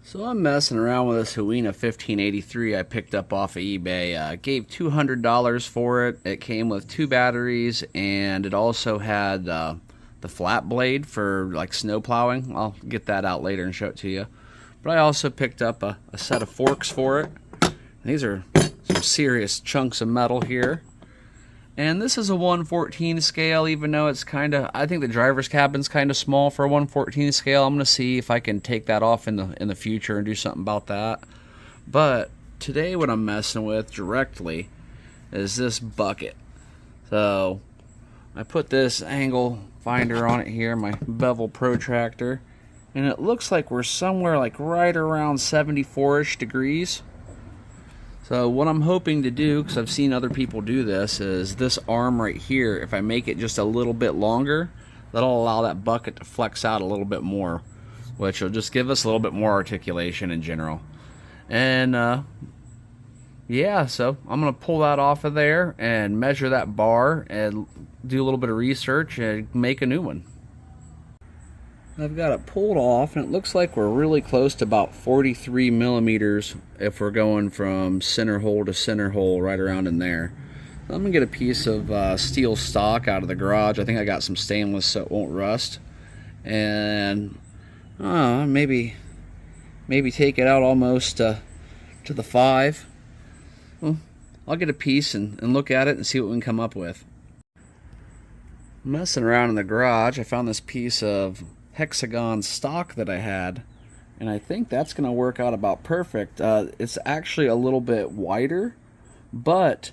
So I'm messing around with this Huina 1583 I picked up off of eBay. Gave $200 for it. It came with 2 batteries, and it also had the flat blade for like snow plowing. I'll get that out later and show it to you. But I also picked up a set of forks for it. These are some serious chunks of metal here. And this is a 1/14 scale, even though it's kind of, I think the driver's cabin's kind of small for a 1/14 scale. I'm going to see if I can take that off in the future and do something about that. But today what I'm messing with directly is this bucket. So I put this angle finder on it here, my bevel protractor, and it looks like we're somewhere like right around 74-ish degrees. So what I'm hoping to do, because I've seen other people do this, is this arm right here, if I make it just a little bit longer, that'll allow that bucket to flex out a little bit more, which will just give us a little bit more articulation in general. And yeah, so I'm going to pull that off of there and measure that bar and do a little bit of research and make a new one. I've got it pulled off, and it looks like we're really close to about 43 millimeters if we're going from center hole to center hole, right around in there. I'm going to get a piece of steel stock out of the garage. I think I got some stainless so it won't rust. And maybe take it out almost to the 5. Well, I'll get a piece and look at it and see what we can come up with. Messing around in the garage, I found this piece of hexagon stock that I had, and I think that's going to work out about perfect. It's actually a little bit wider, but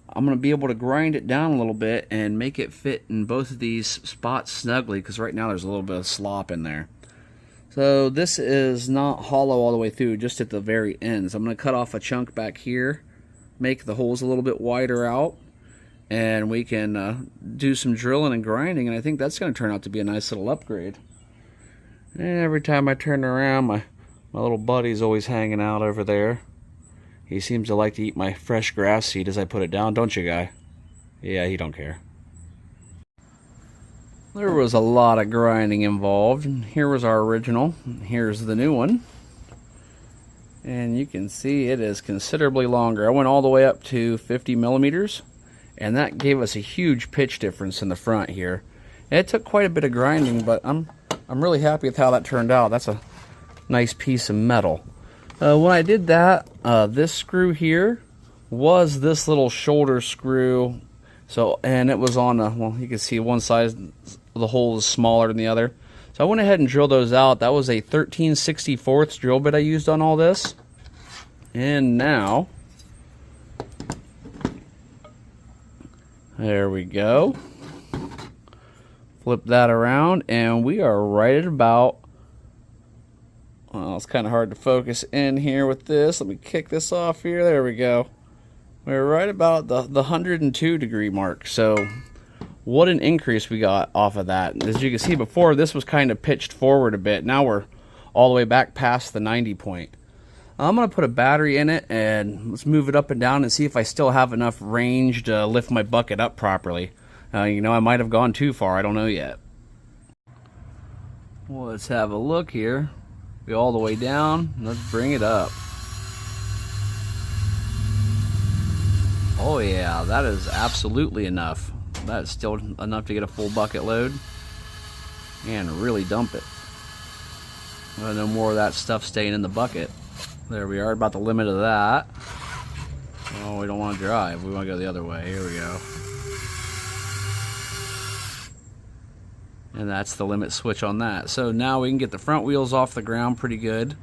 I'm going to be able to grind it down a little bit and make it fit in both of these spots snugly, because right now there's a little bit of slop in there. So this is not hollow all the way through, just at the very ends. I'm going to cut off a chunk back here, make the holes a little bit wider out, and we can do some drilling and grinding, and I think that's going to turn out to be a nice little upgrade. And every time I turn around, my little buddy's always hanging out over there. He seems to like to eat my fresh grass seed as I put it down, don't you, guy? Yeah, he don't care. There was a lot of grinding involved. Here was our original. Here's the new one. And you can see it is considerably longer. I went all the way up to 50 millimeters. And that gave us a huge pitch difference in the front here. And it took quite a bit of grinding, but I'm really happy with how that turned out. That's a nice piece of metal. When I did that, this screw here was this little shoulder screw. And it was on well, you can see one side of the hole is smaller than the other. So I went ahead and drilled those out. That was a 13/64 drill bit I used on all this. And now, there we go. Flip that around, and we are right at about, well, it's kind of hard to focus in here with this. Let me kick this off here. There we go. We're right about the 102 degree mark. So what an increase we got off of that. As you can see before, this was kind of pitched forward a bit. Now we're all the way back past the 90 point. I'm going to put a battery in it, and let's move it up and down and see if I still have enough range to lift my bucket up properly. You know, I might have gone too far. I don't know yet. Well, let's have a look here. Go all the way down. Let's bring it up. Oh yeah, that is absolutely enough. That is still enough to get a full bucket load and really dump it. No more of that stuff staying in the bucket. There we are, about the limit of that. Oh, we don't want to drive. We want to go the other way. Here we go. And that's the limit switch on that. So now we can get the front wheels off the ground pretty good.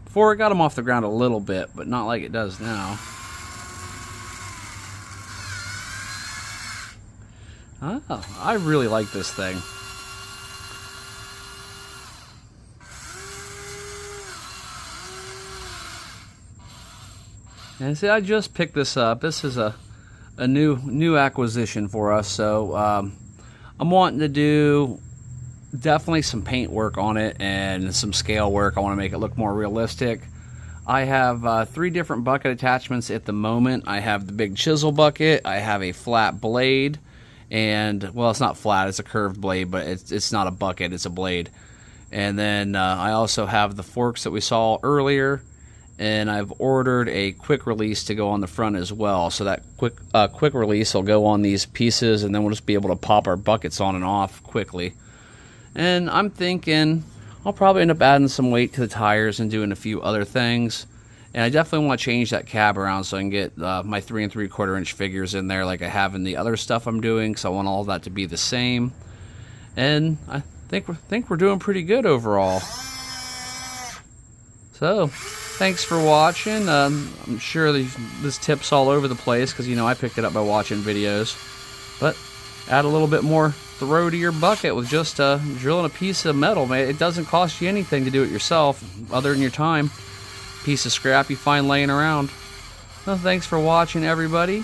Before it got them off the ground a little bit, but not like it does now. Oh, I really like this thing. And see, I just picked this up. This is a new acquisition for us. So I'm wanting to do definitely some paint work on it and some scale work. I want to make it look more realistic. I have 3 different bucket attachments at the moment. I have the big chisel bucket. I have a flat blade. And, well, it's not flat. It's a curved blade, but it's not a bucket. It's a blade. And then I also have the forks that we saw earlier, and I've ordered a quick release to go on the front as well. So that quick release will go on these pieces, and then we'll just be able to pop our buckets on and off quickly. And I'm thinking I'll probably end up adding some weight to the tires and doing a few other things. And I definitely want to change that cab around so I can get my 3 3/4 inch figures in there like I have in the other stuff I'm doing. So I want all of that to be the same. And I think we're doing pretty good overall. So thanks for watching. I'm sure this tip's all over the place because, you know, I picked it up by watching videos. But add a little bit more throw to your bucket with just drilling a piece of metal. Man, it doesn't cost you anything to do it yourself other than your time. Piece of scrap you find laying around. Well, thanks for watching, everybody.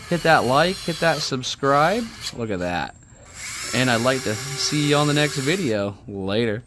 Hit that like, hit that subscribe. Look at that. And I'd like to see you on the next video. Later.